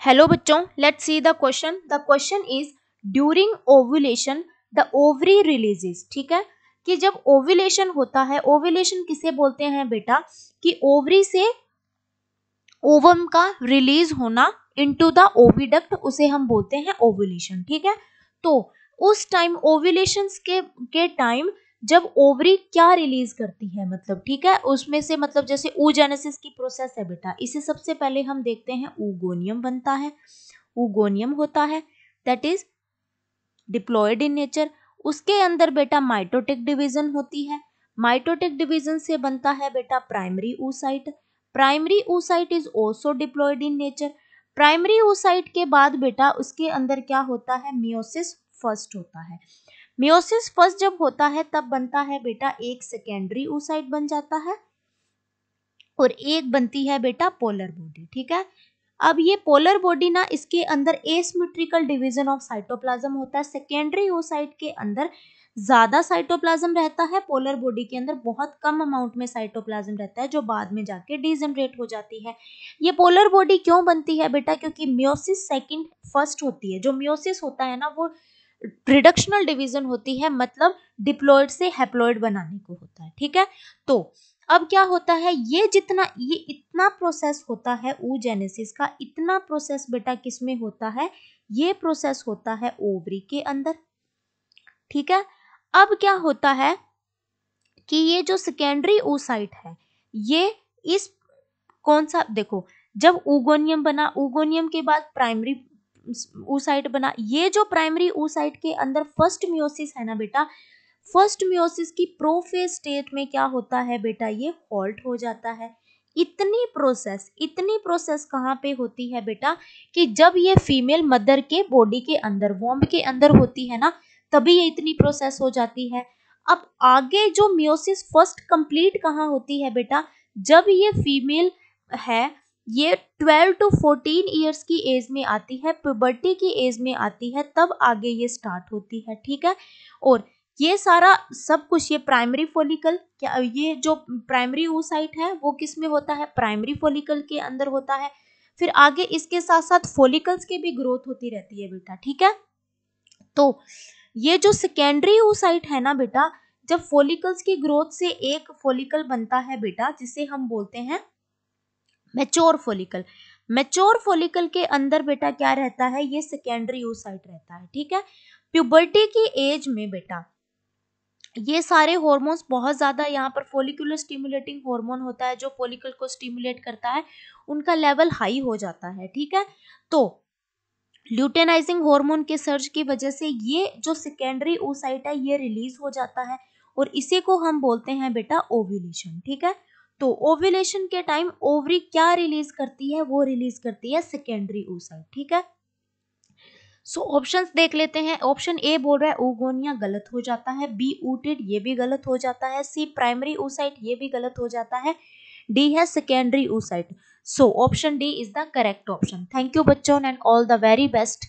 Hello बच्चों, let's see the question. The question is during ovulation the ovary releases. ठीक है, कि जब ओव्यूलेशन होता है, ओव्यूलेशन किसे बोलते हैं बेटा, कि ओवरी से ओवम का रिलीज होना इनटू द ओविडक्ट, उसे हम बोलते हैं ओव्यूलेशन। ठीक है, तो उस टाइम ओव्यूलेशन के टाइम जब ओवरी क्या रिलीज करती है, मतलब ठीक है, उसमें से मतलब जैसे oogenesis की प्रोसेस है बेटा, इसे सबसे पहले हम देखते हैं oogoनियम बनता है। oogoनियम होता है that is diploid in nature. उसके अंदर बेटा माइटोटिक डिवीजन होती है। माइटोटिक डिवीजन से बनता है बेटा primary oocyte। Primary oocyte is also diploid in nature. Primary oocyte के बाद बेटा उसके अंदर क्या होता है, मियोसिस फर्स्ट होता है। मियोसिस फर्स्ट जब होता है तब बनता है बेटा एक सेकेंडरी oocyte बन जाता है और एक बनती है बेटा पोलर बॉडी। ठीक है, अब ये पोलर बॉडी ना, इसके अंदर एसिमेट्रिकल डिवीजन ऑफ साइटोप्लाज्म होता है। सेकेंडरी oocyte के अंदर ज्यादा साइटोप्लाज्म रहता है, पोलर बॉडी के अंदर बहुत कम अमाउंट में साइटोप्लाज्म रहता है, जो बाद में जाके डिजनरेट हो जाती है। ये पोलर बॉडी क्यों बनती है बेटा, क्योंकि मियोसिस सेकंड फर्स्ट होती है। जो मियोसिस होता है ना, वो रिडक्शनल डिवीजन होती है, मतलब डिप्लॉयड से हैप्लॉयड बनाने को होता है। ठीक है, तो अब क्या होता है, ये इतना प्रोसेस होता है oogenesis का, इतना प्रोसेस बेटा किसमें होता है, ये प्रोसेस होता है ओवरी के अंदर। ठीक है, अब क्या होता है कि ये जो सेकेंडरी oocyte है, ये इस कौन सा, देखो, जब oogoनियम बना, oogoनियम के बाद प्राइमरी oocyte बना। ये जो प्राइमरी oocyte के अंदर फर्स्ट मियोसिस है ना बेटा, फर्स्ट मियोसिस की प्रोफेज स्टेट में क्या होता है बेटा, ये हॉल्ट हो जाता है। इतनी प्रोसेस कहाँ पे होती है बेटा, कि जब ये फीमेल मदर के बॉडी के अंदर, वॉम्ब के अंदर होती है ना, तभी ये इतनी प्रोसेस हो जाती है। अब आगे जो मियोसिस फर्स्ट कंप्लीट कहाँ होती है बेटा, जब ये फीमेल है, ये 12 to 14 ईयर्स की एज में आती है, प्यूबर्टी की एज में आती है, तब आगे ये स्टार्ट होती है। ठीक है, और ये सारा सब कुछ, ये प्राइमरी फॉलिकल, क्या ये जो प्राइमरी oocyte है वो किस में होता है, प्राइमरी फॉलिकल के अंदर होता है। फिर आगे इसके साथ साथ फॉलिकल्स की भी ग्रोथ होती रहती है बेटा। ठीक है, तो ये जो सेकेंडरी oocyte है ना बेटा, जब फॉलिकल्स की ग्रोथ से एक फॉलिकल बनता है बेटा, जिसे हम बोलते हैं मैच्योर फॉलिकल। मैच्योर फॉलिकल के अंदर बेटा क्या रहता है, ये सेकेंडरी oocyte रहता है। ठीक है, प्यूबर्टी की एज में बेटा ये सारे हॉर्मोन्स बहुत ज्यादा, यहाँ पर फॉलिकुलर स्टिमुलेटिंग हार्मोन होता है जो फॉलिकल को स्टिमुलेट करता है, उनका लेवल हाई हो जाता है। ठीक है, तो ल्यूटेनाइजिंग हार्मोन के सर्ज की वजह से ये जो सेकेंडरी oocyte है ये रिलीज हो जाता है, और इसी को हम बोलते हैं बेटा ओव्यूलेशन। ठीक है, तो ओव्यूलेशन के टाइम ओवरी क्या रिलीज करती है, वो रिलीज करती है सेकेंडरी oocyte। ठीक है, सो ऑप्शंस देख लेते हैं। ऑप्शन ए बोल रहा है oogonia, गलत हो जाता है। बी ooted, ये भी गलत हो जाता है। सी प्राइमरी oocyte, ये भी गलत हो जाता है। डी है secondary oocyte। So option D is the correct option. Thank you बच्चों and all the very best.